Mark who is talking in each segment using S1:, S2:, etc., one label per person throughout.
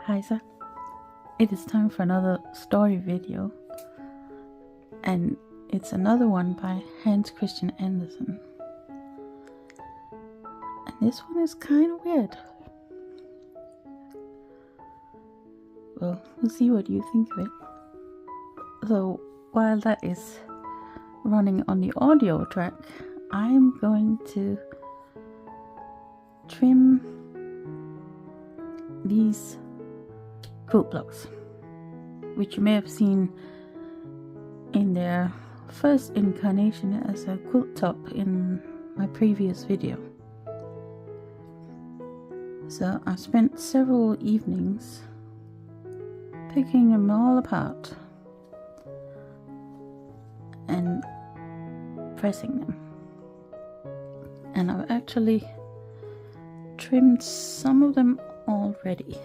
S1: Hejsa. It is time for another story video, and it's another one by Hans Christian Andersen. And this one is kind of weird. Well, we'll see what you think of it. So while that is running on the audio track, I'm going to trim these quilt blocks, which you may have seen in their first incarnation as a quilt top in my previous video. So I spent several evenings picking them all apart and pressing them, and I've actually trimmed some of them already.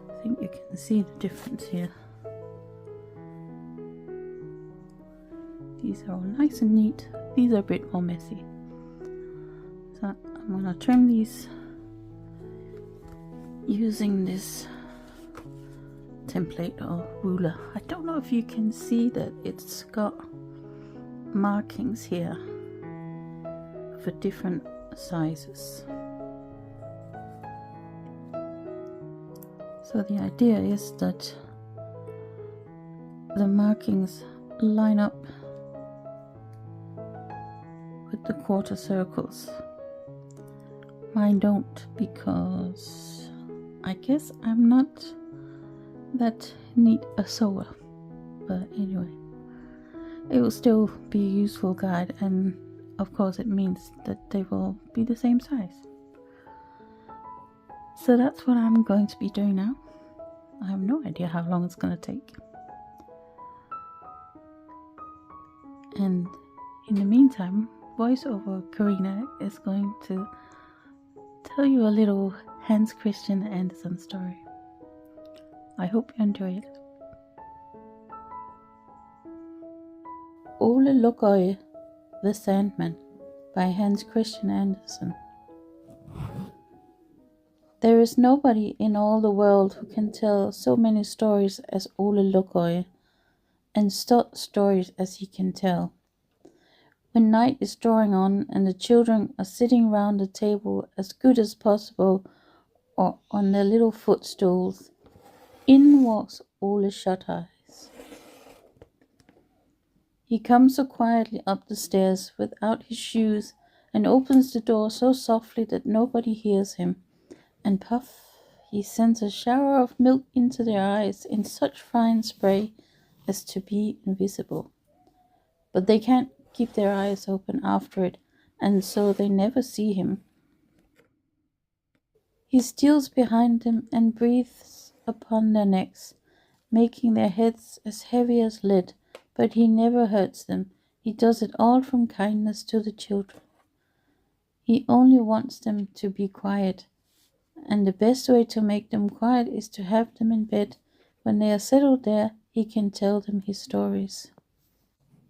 S1: I think you can see the difference here. These are all nice and neat. These are a bit more messy. So I'm going to trim these using this template or ruler. I don't know if you can see that it's got markings here for different sizes. So the idea is that the markings line up with the quarter circles. Mine don't, because I guess I'm not that neat a sewer. But anyway, it will still be a useful guide, and of course it means that they will be the same size. So that's what I'm going to be doing now. I have no idea how long it's going to take. And in the meantime, voiceover Carina is going to tell you a little Hans Christian Andersen story. I hope you enjoy it. Ole Lukøje, the Sandman, by Hans Christian Andersen. There is nobody in all the world who can tell so many stories as Ole Lukøje, and stories as he can tell. When night is drawing on and the children are sitting round the table as good as possible or on their little footstools, in walks Ole Shut-Eyes. He comes so quietly up the stairs without his shoes and opens the door so softly that nobody hears him. And puff, he sends a shower of milk into their eyes in such fine spray as to be invisible. But they can't keep their eyes open after it, and so they never see him. He steals behind them and breathes upon their necks, making their heads as heavy as lead, but he never hurts them. He does it all from kindness to the children. He only wants them to be quiet, and the best way to make them quiet is to have them in bed. When they are settled there, he can tell them his stories.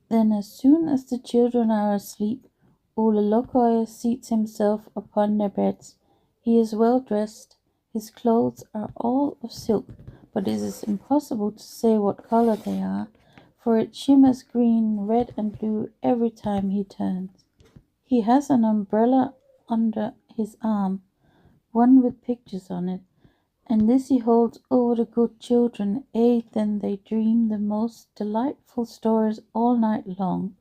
S1: Then as soon as the children are asleep, Ole Lukøje seats himself upon their beds. He is well dressed. His clothes are all of silk, but it is impossible to say what color they are, for it shimmers green, red and blue every time he turns. He has an umbrella under his arm, one with pictures on it, and this he holds over the good children. Then they dream the most delightful stories all night long.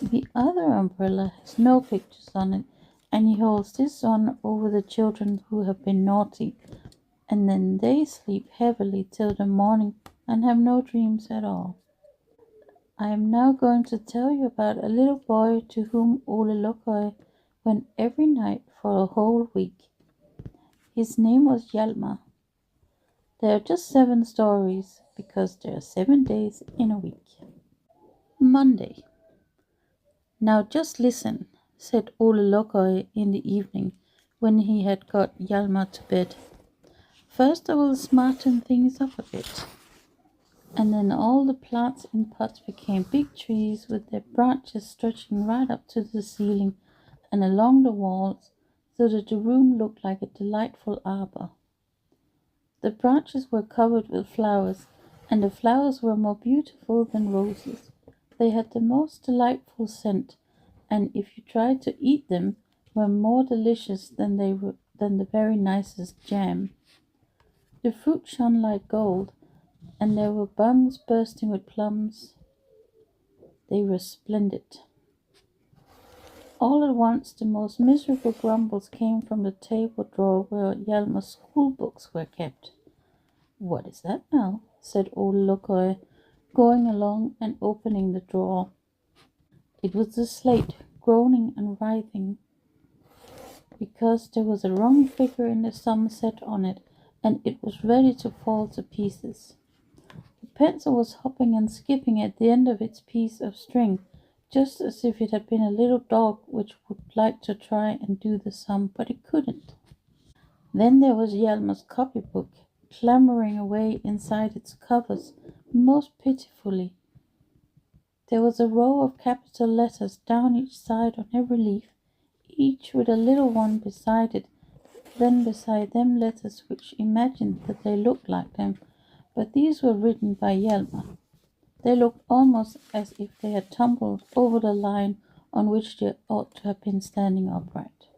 S1: The other umbrella has no pictures on it, and he holds this on over the children who have been naughty, and then they sleep heavily till the morning and have no dreams at all. I am now going to tell you about a little boy to whom Ole Lukøje went every night for a whole week. His name was Hjalmar. There are just 7 stories, because there are 7 days in a week. Monday. Now just listen, said Ole Lukøje in the evening, when he had got Hjalmar to bed. First I will smarten things up a bit. And then all the plants in pots became big trees with their branches stretching right up to the ceiling and along the walls, so that the room looked like a delightful arbor. The branches were covered with flowers, and the flowers were more beautiful than roses. They had the most delightful scent, and if you tried to eat them, were more delicious than the very nicest jam. The fruit shone like gold, and there were buns bursting with plums. They were splendid. All at once the most miserable grumbles came from the table drawer where Hjalmar's school books were kept. "What is that now?" said old Lokoy, going along and opening the drawer. It was the slate, groaning and writhing, because there was a wrong figure in the sum set on it, and it was ready to fall to pieces. The pencil was hopping and skipping at the end of its piece of string, just as if it had been a little dog which would like to try and do the sum, but it couldn't. Then there was Hjalmar's copybook, clambering away inside its covers most pitifully. There was a row of capital letters down each side on every leaf, each with a little one beside it, then beside them letters which imagined that they looked like them, but these were written by Hjalmar. They looked almost as if they had tumbled over the line on which they ought to have been standing upright.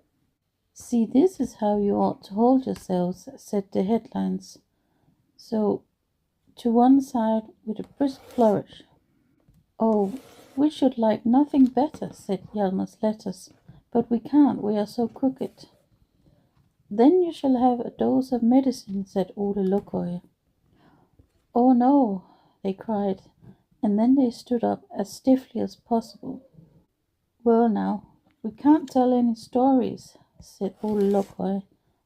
S1: "See, this is how you ought to hold yourselves," said the headlines. So, to one side with a brisk flourish. "Oh, we should like nothing better," said Hjalmar's letters, "but we can't, we are so crooked." "Then you shall have a dose of medicine," said Ole Lokoy. "Oh no," they cried, and then they stood up as stiffly as possible. "Well now, we can't tell any stories," said Ole Lokoy.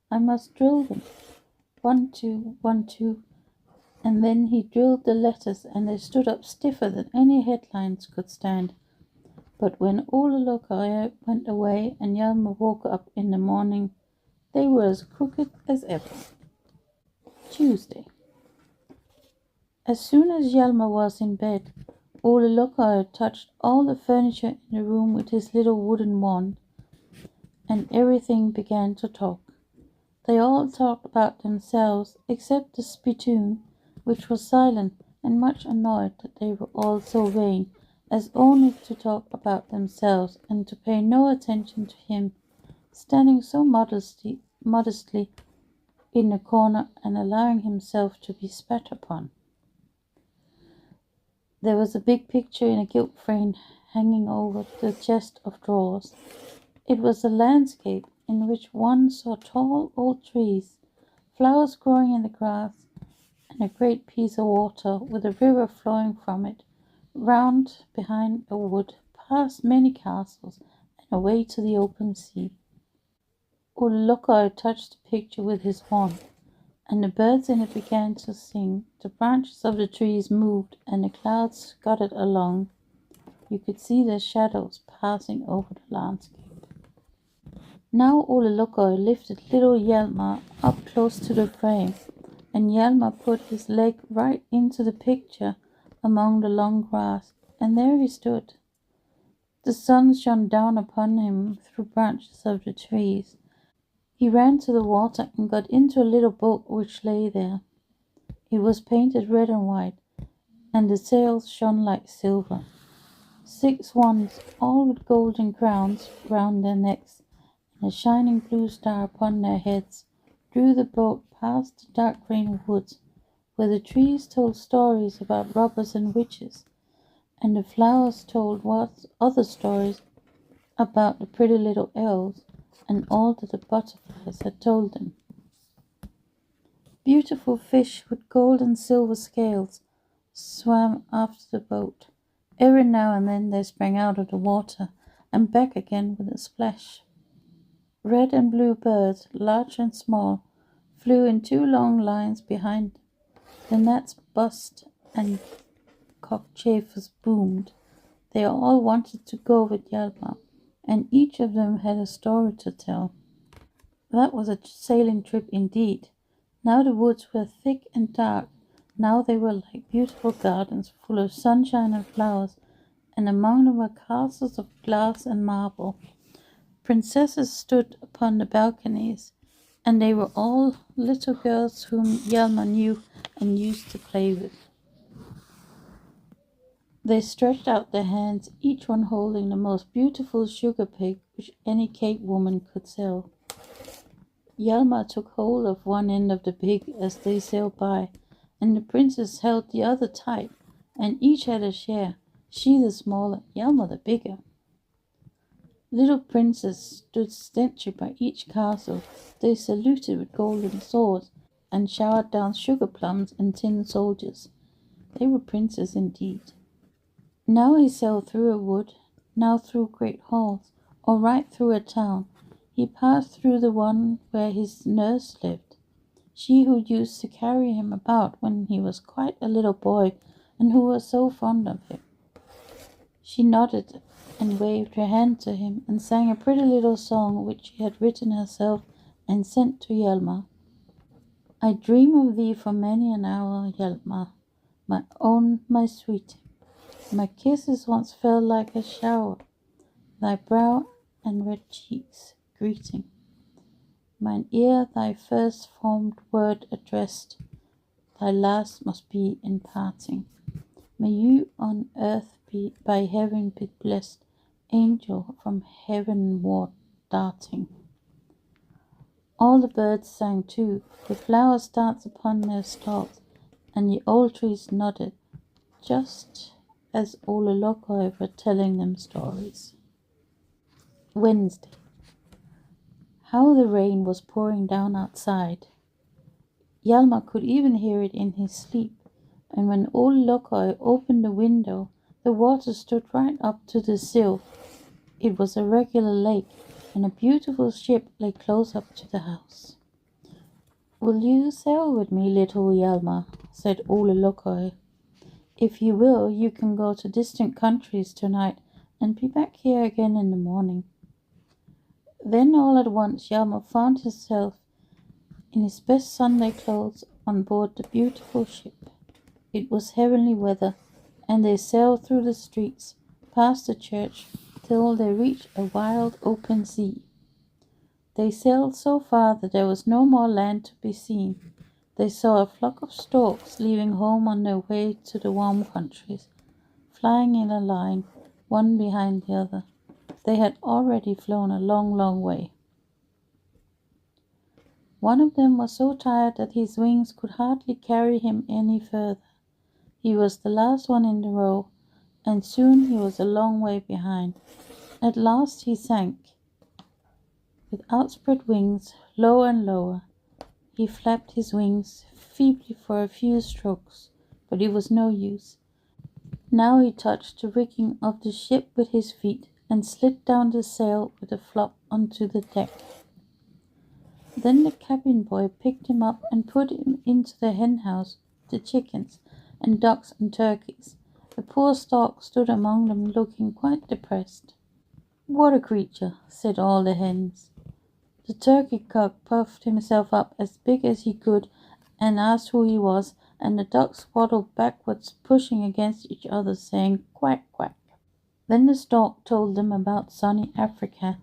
S1: "I must drill them. 1, 2, 1, 2. And then he drilled the letters, and they stood up stiffer than any headlines could stand. But when Ole Lokoy went away and Hjalmar woke up in the morning, they were as crooked as ever. Tuesday. As soon as Hjalmar was in bed, Ole Lokoy touched all the furniture in the room with his little wooden wand, and everything began to talk. They all talked about themselves, except the spittoon, which was silent and much annoyed that they were all so vain as only to talk about themselves and to pay no attention to him, standing so modestly in the corner and allowing himself to be spat upon. There was a big picture in a gilt frame hanging over the chest of drawers. It was a landscape in which one saw tall old trees, flowers growing in the grass, and a great piece of water with a river flowing from it, round behind a wood, past many castles, and away to the open sea. Ole Lokoy touched the picture with his wand, and the birds in it began to sing. The branches of the trees moved, and the clouds scudded along. You could see their shadows passing over the landscape. Now Ole Lokoy lifted little Hjalmar up close to the frame, and Hjalmar put his leg right into the picture among the long grass, and there he stood. The sun shone down upon him through branches of the trees. He ran to the water and got into a little boat which lay there. It was painted red and white, and the sails shone like silver. 6 swans, all with golden crowns round their necks, and a shining blue star upon their heads, drew the boat past the dark green woods, where the trees told stories about robbers and witches, and the flowers told other stories about the pretty little elves, and all that the butterflies had told them. Beautiful fish with gold and silver scales swam after the boat. Every now and then they sprang out of the water and back again with a splash. Red and blue birds, large and small, flew in 2 long lines behind them. The gnats buzzed and cockchafers boomed. They all wanted to go with Hjalmar, and each of them had a story to tell. That was a sailing trip indeed. Now the woods were thick and dark. Now they were like beautiful gardens full of sunshine and flowers, and among them were castles of glass and marble. Princesses stood upon the balconies, and they were all little girls whom Hjalmar knew and used to play with. They stretched out their hands, each one holding the most beautiful sugar pig which any cake woman could sell. Hjalmar took hold of one end of the pig as they sailed by, and the princess held the other tight, and each had a share, she the smaller, Hjalmar the bigger. Little princes stood stately by each castle. They saluted with golden swords, and showered down sugar plums and tin soldiers. They were princes indeed. Now he sailed through a wood, now through great halls, or right through a town. He passed through the one where his nurse lived, she who used to carry him about when he was quite a little boy, and who was so fond of him. She nodded and waved her hand to him, and sang a pretty little song which she had written herself and sent to Hjalmar. I dream of thee for many an hour, Hjalmar, my own, my sweet. My kisses once fell like a shower, thy brow and red cheeks greeting. Mine ear thy first formed word addressed, thy last must be in parting. May you on earth be by heaven be blessed, angel from heavenward darting. All the birds sang too, the flowers danced upon their stalks, and the old trees nodded, just as Ole Lokøy were telling them stories. Wednesday. How the rain was pouring down outside. Hjalmar could even hear it in his sleep, and when Ole Lokøy opened the window, the water stood right up to the sill. It was a regular lake, and a beautiful ship lay close up to the house. Will you sail with me, little Hjalmar? Said Ole Lokøy. If you will, you can go to distant countries tonight, and be back here again in the morning. Then all at once Hjalmar found himself in his best Sunday clothes on board the beautiful ship. It was heavenly weather, and they sailed through the streets, past the church, till they reached a wild open sea. They sailed so far that there was no more land to be seen. They saw a flock of storks leaving home on their way to the warm countries, flying in a line, one behind the other. They had already flown a long, long way. One of them was so tired that his wings could hardly carry him any further. He was the last one in the row, and soon he was a long way behind. At last he sank. With outspread wings, lower and lower, he flapped his wings feebly for a few strokes, but it was no use. Now he touched the rigging of the ship with his feet, and slid down the sail with a flop onto the deck. Then the cabin boy picked him up and put him into the hen house, the chickens, and ducks and turkeys. The poor stork stood among them looking quite depressed. What a creature, said all the hens. The turkey cock puffed himself up as big as he could and asked who he was, and the ducks waddled backwards, pushing against each other, saying quack, quack. Then the stork told them about sunny Africa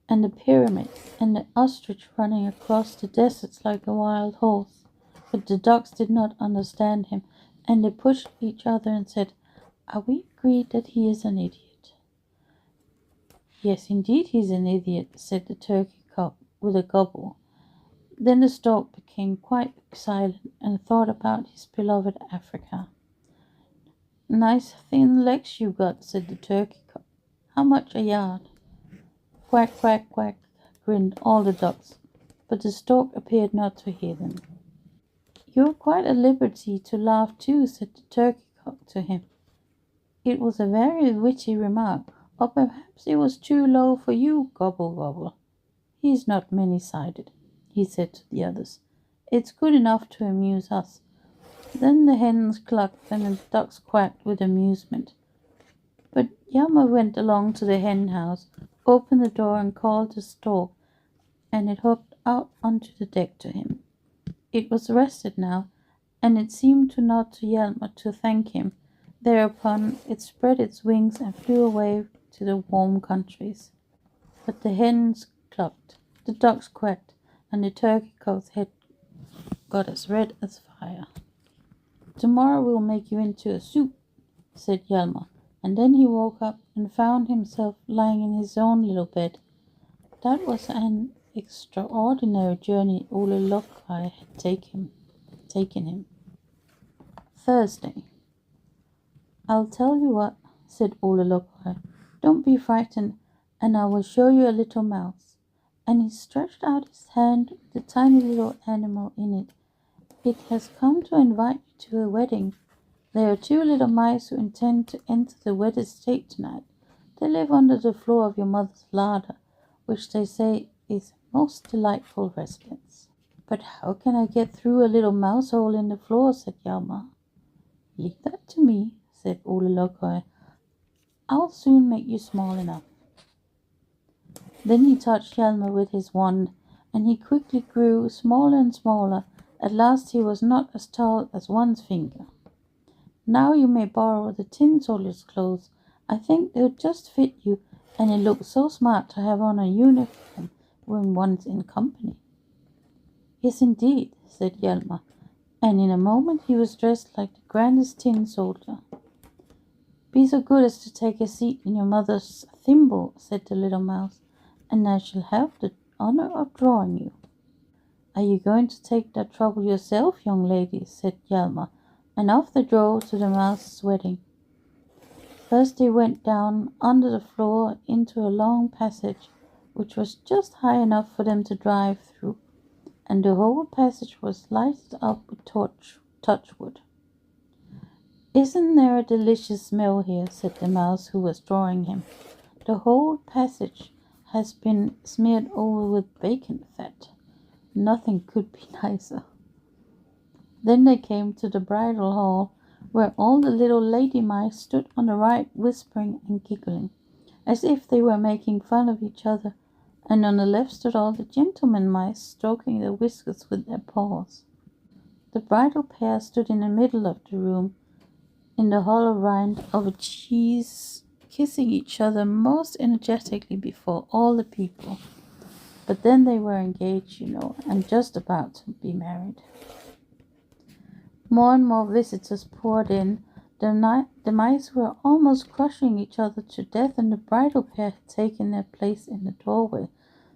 S1: and the pyramids, and the ostrich running across the deserts like a wild horse. But the ducks did not understand him, and they pushed each other and said, Are we agreed that he is an idiot? Yes, indeed he's an idiot, said the turkey cock with a gobble. Then the stork became quite silent and thought about his beloved Africa. Nice thin legs you got, said the turkey cock. How much a yard? Quack, quack, quack, grinned all the ducks, but the stork appeared not to hear them. You're quite at liberty to laugh too, said the turkey cock to him. It was a very witty remark, or perhaps it was too low for you, gobble, gobble. He's not many-sided, he said to the others. It's good enough to amuse us. Then the hens clucked and the ducks quacked with amusement. But Hjalmar went along to the hen house, opened the door and called the stork, and it hopped out onto the deck to him. It was rested now, and it seemed to nod to Hjalmar to thank him. Thereupon it spread its wings and flew away to the warm countries. But the hens clucked, the ducks quacked, and the turkey cock's head got as red as fire. "Tomorrow we'll make you into a soup," said Hjalmar, and then he woke up and found himself lying in his own little bed. That was an extraordinary journey Ole Lokai had taken him. Thursday. "I'll tell you what," said Ole Lokai. "Don't be frightened, and I will show you a little mouse." And he stretched out his hand with a tiny little animal in it. "It has come to invite you to a wedding. There are 2 little mice who intend to enter the wed estate tonight. They live under the floor of your mother's larder, which they say is a most delightful residence." "But how can I get through a little mouse hole in the floor?" said Hjalmar. "Leave that to me," said Ole Lokai. "I'll soon make you small enough." Then he touched Hjalmar with his wand, and he quickly grew smaller and smaller. At last he was not as tall as one's finger. "Now you may borrow the tin soldier's clothes. I think they'll just fit you, and it looks so smart to have on a uniform when one's in company." "Yes, indeed," said Hjalmar, and in a moment he was dressed like the grandest tin soldier. "Be so good as to take a seat in your mother's thimble," said the little mouse, "and I shall have the honor of drawing you." "Are you going to take that trouble yourself, young lady?" said Hjalmar, and off they drove to the mouse's wedding. First they went down under the floor into a long passage, which was just high enough for them to drive through, and the whole passage was lighted up with touchwood. "Isn't there a delicious smell here?" said the mouse who was drawing him. "The whole passage has been smeared over with bacon fat. Nothing could be nicer." Then they came to the bridal hall, where all the little lady mice stood on the right, whispering and giggling, as if they were making fun of each other, and on the left stood all the gentlemen mice, stroking their whiskers with their paws. The bridal pair stood in the middle of the room, in the hollow rind of a cheese, kissing each other most energetically before all the people. But then they were engaged, and just about to be married. More and more visitors poured in. The mice were almost crushing each other to death, and the bridal pair had taken their place in the doorway,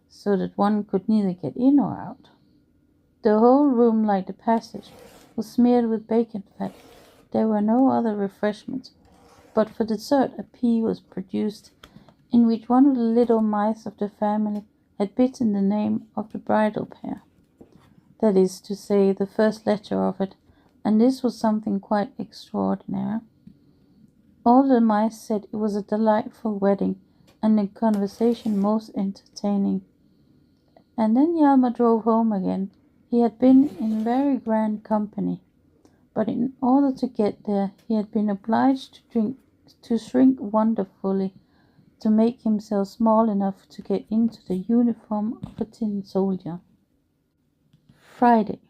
S1: so that one could neither get in or out. The whole room, like the passage, was smeared with bacon fat. There were no other refreshments, but for dessert a pea was produced, in which one of the little mice of the family had bitten the name of the bridal pair. That is to say, the first letter of it, and this was something quite extraordinary. All the mice said it was a delightful wedding, and the conversation most entertaining. And then Hjalmar drove home again. He had been in very grand company, but in order to get there he had been obliged to shrink wonderfully, to make himself small enough to get into the uniform of a tin soldier. Friday.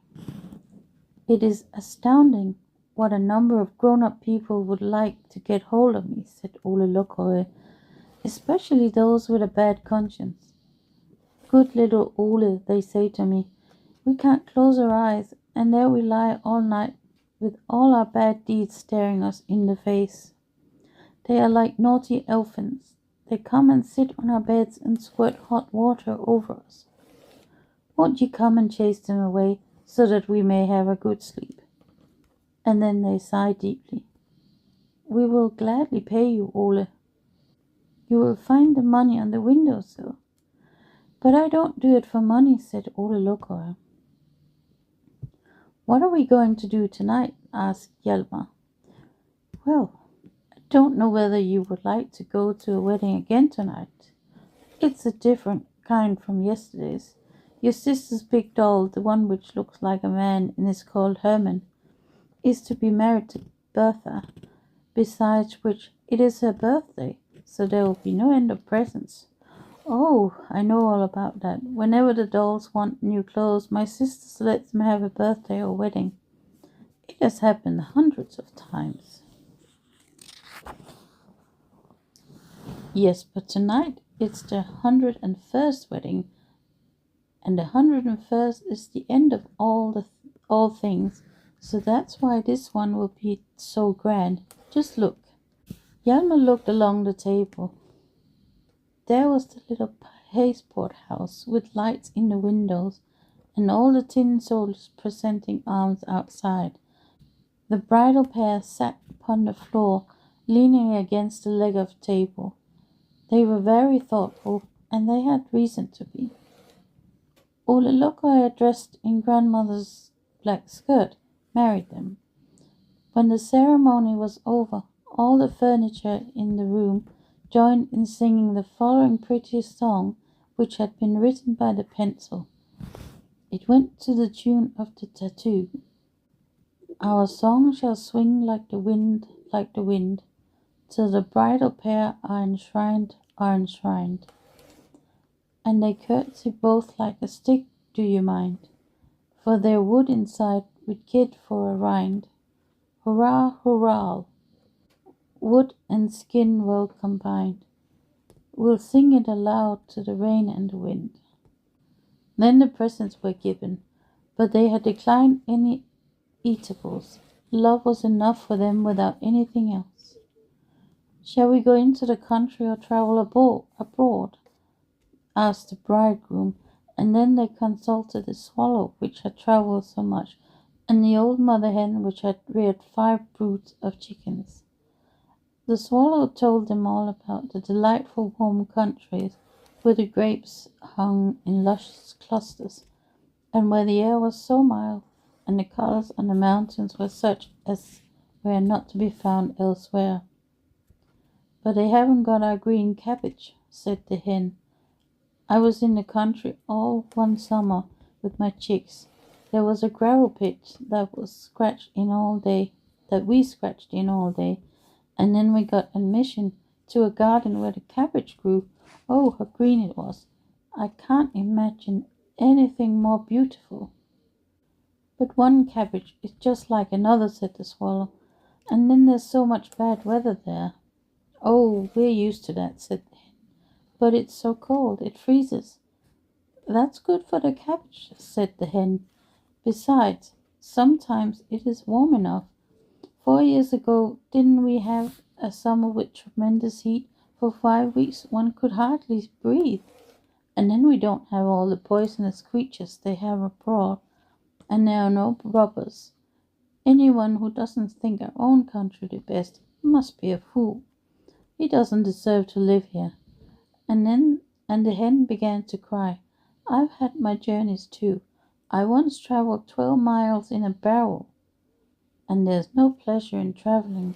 S1: "It is astounding what a number of grown-up people would like to get hold of me," said Ole Lokai, "especially those with a bad conscience. 'Good little Ole,' they say to me, 'we can't close our eyes, and there we lie all night with all our bad deeds staring us in the face. They are like naughty elfins. They come and sit on our beds and squirt hot water over us. Won't you come and chase them away, so that we may have a good sleep?' And then they sigh deeply. 'We will gladly pay you, Ole. You will find the money on the windowsill.' 'But I don't do it for money,' said Ole Lokai. 'What are we going to do tonight?' asked Hjalmar. 'Well, I don't know whether you would like to go to a wedding again tonight. It's a different kind from yesterday's. Your sister's big doll, the one which looks like a man and is called Herman, is to be married to Bertha, besides which it is her birthday, so there will be no end of presents.' 'Oh, I know all about that. Whenever the dolls want new clothes, my sister lets them have a birthday or wedding. It has happened hundreds of times.' 'Yes, but tonight it's the 101st wedding, and the 101st is the end of all things, so that's why this one will be so grand. Just look." Hjalmar looked along the table. There was the little pasteboard house with lights in the windows, and all the tin soldiers presenting arms outside. The bridal pair sat upon the floor, leaning against the leg of the table. They were very thoughtful, and they had reason to be. Ole Lokoja, dressed in grandmother's black skirt, married them. When the ceremony was over, all the furniture in the room joined in singing the following pretty song, which had been written by the pencil. It went to the tune of the tattoo. "Our song shall swing like the wind, till the bridal pair are enshrined, And they curtsy both like a stick, do you mind? For they're wood inside, with kid for a rind. Hurrah, hurrah! Wood and skin well combined. We'll sing it aloud to the rain and the wind." Then the presents were given, but they had declined any eatables. Love was enough for them without anything else. "Shall we go into the country or travel abroad?" asked the bridegroom, and then they consulted the swallow, which had travelled so much, and the old mother hen, which had reared 5 broods of chickens. The swallow told them all about the delightful warm countries where the grapes hung in luscious clusters, and where the air was so mild, and the colours on the mountains were such as were not to be found elsewhere. "But they haven't got our green cabbage," said the hen. "I was in the country all one summer with my chicks. There was a gravel pit that we scratched in all day, and then we got admission to a garden where the cabbage grew. Oh, how green it was! I can't imagine anything more beautiful." "But one cabbage is just like another," said the swallow, "and then there's so much bad weather there." "Oh, we're used to that," said the hen. "But it's so cold, it freezes." "That's good for the cabbage," said the hen. "Besides, sometimes it is warm enough. 4 years ago, didn't we have a summer with tremendous heat? For 5 weeks one could hardly breathe. And then we don't have all the poisonous creatures they have abroad, and there are no robbers. Anyone who doesn't think our own country the best must be a fool. He doesn't deserve to live here." And the hen began to cry. "I've had my journeys too. I once travelled 12 miles in a barrel, and there's no pleasure in travelling."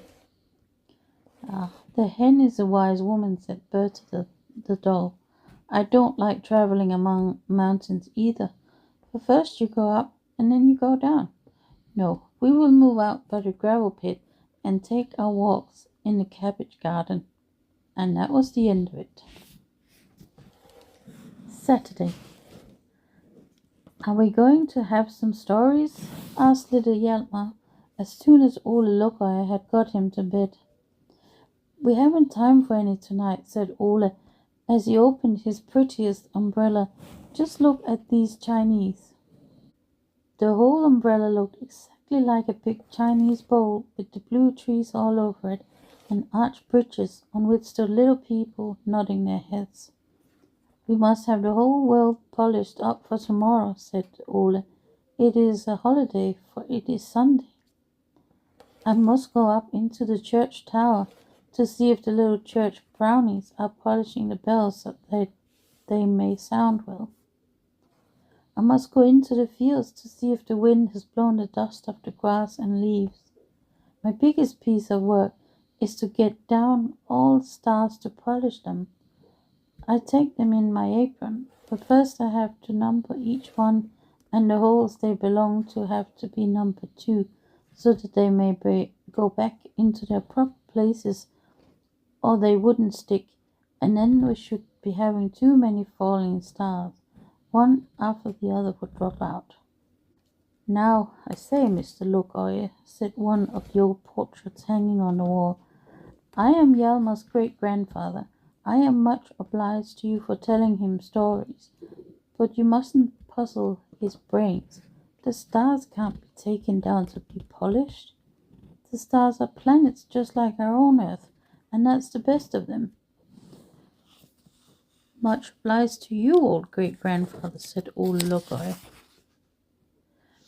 S1: "Ah, the hen is a wise woman," said Bertha the doll. "I don't like travelling among mountains either, for first you go up and then you go down. No, we will move out by the gravel pit and take our walks in the cabbage garden." And that was the end of it. Saturday. "Are we going to have some stories?" asked little Hjalmar, as soon as Ole Lokoja had got him to bed. "We haven't time for any tonight," said Ole, as he opened his prettiest umbrella. "Just look at these Chinese." The whole umbrella looked exactly like a big Chinese bowl, with the blue trees all over it, and arched bridges on which stood little people nodding their heads. "We must have the whole world polished up for tomorrow," said Ole. "It is a holiday, for it is Sunday." "I must go up into the church tower to see if the little church brownies are polishing the bells so that they may sound well. I must go into the fields to see if the wind has blown the dust off the grass and leaves. My biggest piece of work is to get down all the stars to polish them. I take them in my apron, but first I have to number each one, and the holes they belong to have to be numbered too, so that they may go back into their proper places, or they wouldn't stick, and then we should be having too many falling stars. One after the other would drop out." "Now, I say, Mr. Lokoja," said one of the old portraits hanging on the wall, "I am Hjalmar's great-grandfather. I am much obliged to you for telling him stories, but you mustn't puzzle his brains. The stars can't be taken down to be polished. The stars are planets just like our own Earth, and that's the best of them. Much obliged to you, old great-grandfather, said old Lokoy.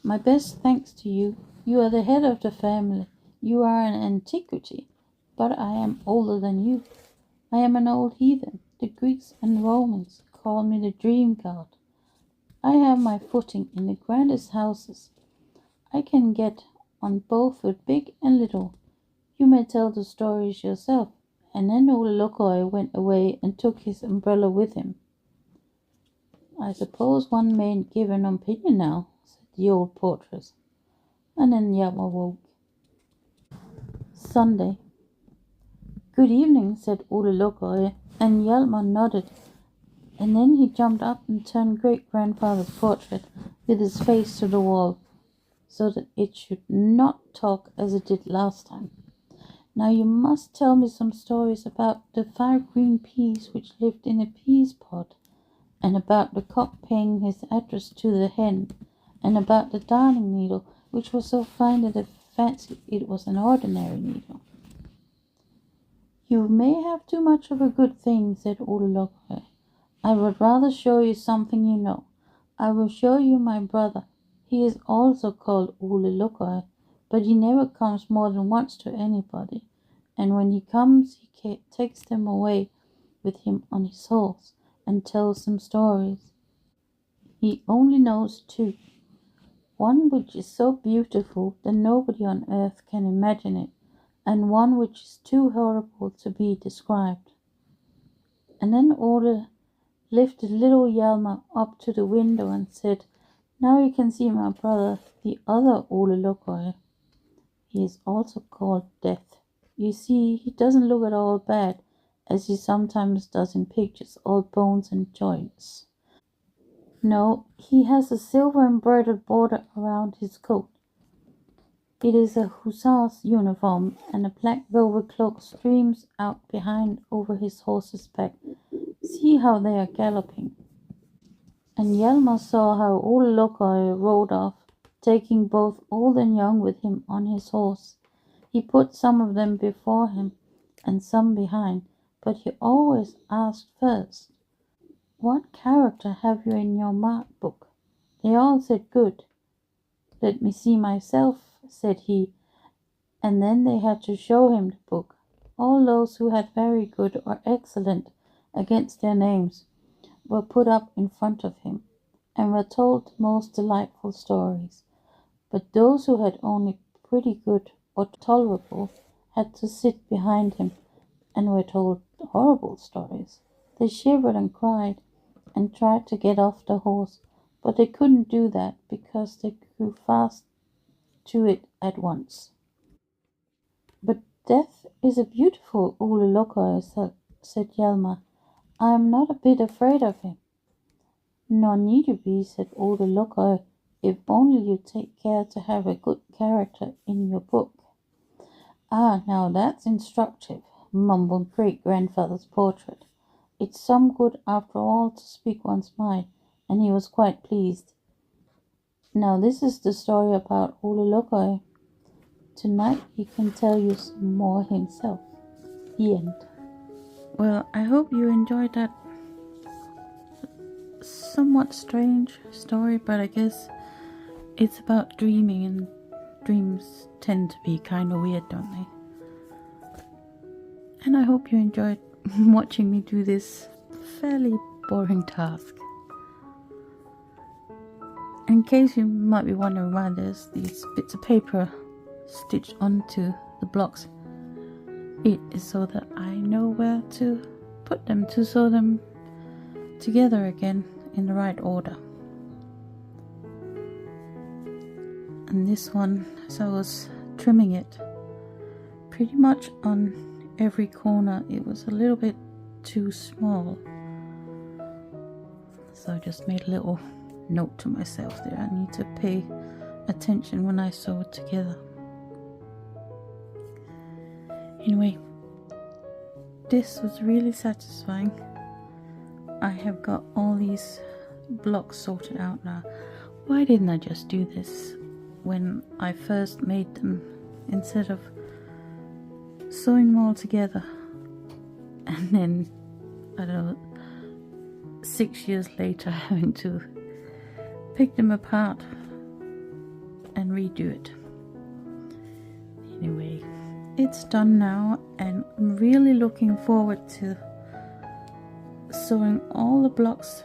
S1: My best thanks to you. You are the head of the family. You are an antiquity, but I am older than you. I am an old heathen. The Greeks and Romans call me the dream god. I have my footing in the grandest houses. I can get on both with big and little. You may tell the stories yourself. And then old Lokoy went away and took his umbrella with him. I suppose one mayn't give an opinion now, said the old portress. And then Hjalmar woke. Sunday. Good evening, said Ole Lokoy, and Hjalmar nodded. And then he jumped up and turned great-grandfather's portrait with his face to the wall, so that it should not talk as it did last time. Now you must tell me some stories about the 5 green peas which lived in a peas pod, and about the cock paying his address to the hen, and about the darning needle which was so fine that I fancied it was an ordinary needle. You may have too much of a good thing, said Ole Lokoy. I would rather show you something you know. I will show you my brother. He is also called Ole Lokoy, but he never comes more than once to anybody, and when he comes he takes them away with him on his horse and tells them stories. He only knows 2. One which is so beautiful that nobody on earth can imagine it, and one which is too horrible to be described. And then Ole lifted little Hjalmar up to the window and said, Now you can see my brother, the other Ole Lokoy. He is also called Death. You see, he doesn't look at all bad, as he sometimes does in pictures, all bones and joints. No, he has a silver embroidered border around his coat. It is a hussar's uniform, and a black velvet cloak streams out behind over his horse's back. See how they are galloping. And Hjalmar saw how old Lokoy rode off, taking both old and young with him on his horse. He put some of them before him and some behind, but he always asked first, What character have you in your mark book? They all said good. Let me see myself, said he, and then they had to show him the book. All those who had very good or excellent against their names were put up in front of him, and were told the most delightful stories. But those who had only pretty good or tolerable had to sit behind him, and were told horrible stories. They shivered and cried, and tried to get off the horse, but they couldn't do that, because they grew fast to it at once. But Death is a beautiful Ole Lokoy, said Hjalmar. I am not a bit afraid of him. Nor need you be, said Ole Lokoy, if only you take care to have a good character in your book. Ah, now that's instructive, mumbled great-grandfather's portrait. It's some good after all to speak one's mind, and he was quite pleased. Now this is the story about Ole Lokoy. Tonight he can tell you some more himself. The end. Well, I hope you enjoyed that somewhat strange story, but I guess it's about dreaming, and dreams tend to be kind of weird, don't they? And I hope you enjoyed watching me do this fairly boring task. In case you might be wondering why there's these bits of paper stitched onto the blocks, it is so that I know where to put them, to sew them together again in the right order. And this one, as I was trimming it, pretty much on every corner it was a little bit too small, so I just made a little note to myself there. I need to pay attention when I sew it together. Anyway, this was really satisfying. I have got all these blocks sorted out now. Why didn't I just do this when I first made them, instead of sewing them all together and then, I don't know, 6 years later having to pick them apart and redo it. Anyway, it's done now, and I'm really looking forward to sewing all the blocks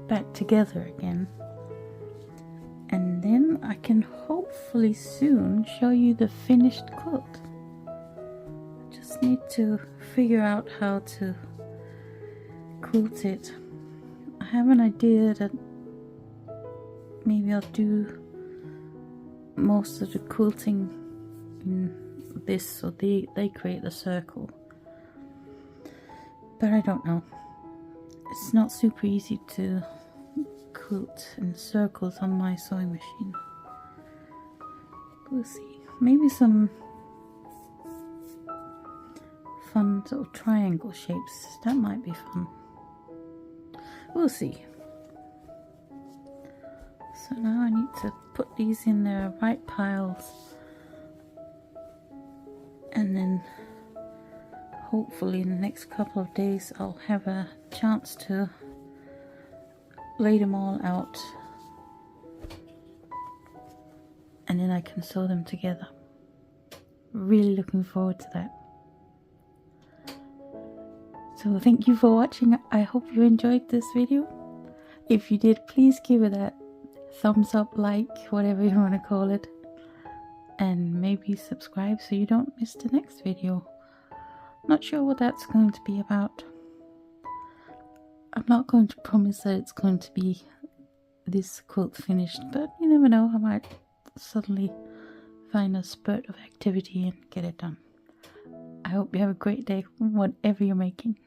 S1: back together again, and then I can hopefully soon show you the finished quilt. I just need to figure out how to quilt it. I have an idea that maybe I'll do most of the quilting in this, so they create the circle, but I don't know. It's not super easy to quilt in circles on my sewing machine. We'll see. Maybe some fun sort of triangle shapes, that might be fun. We'll see. So now I need to put these in their right piles, and then hopefully in the next couple of days I'll have a chance to lay them all out, and then I can sew them together. Really looking forward to that. So thank you for watching. I hope you enjoyed this video. If you did, please give it a thumbs up, like, whatever you want to call it, and maybe subscribe so you don't miss the next video. Not sure what that's going to be about. I'm not going to promise that it's going to be this quilt finished, but you never know, I might suddenly find a spurt of activity and get it done. I hope you have a great day, whatever you're making.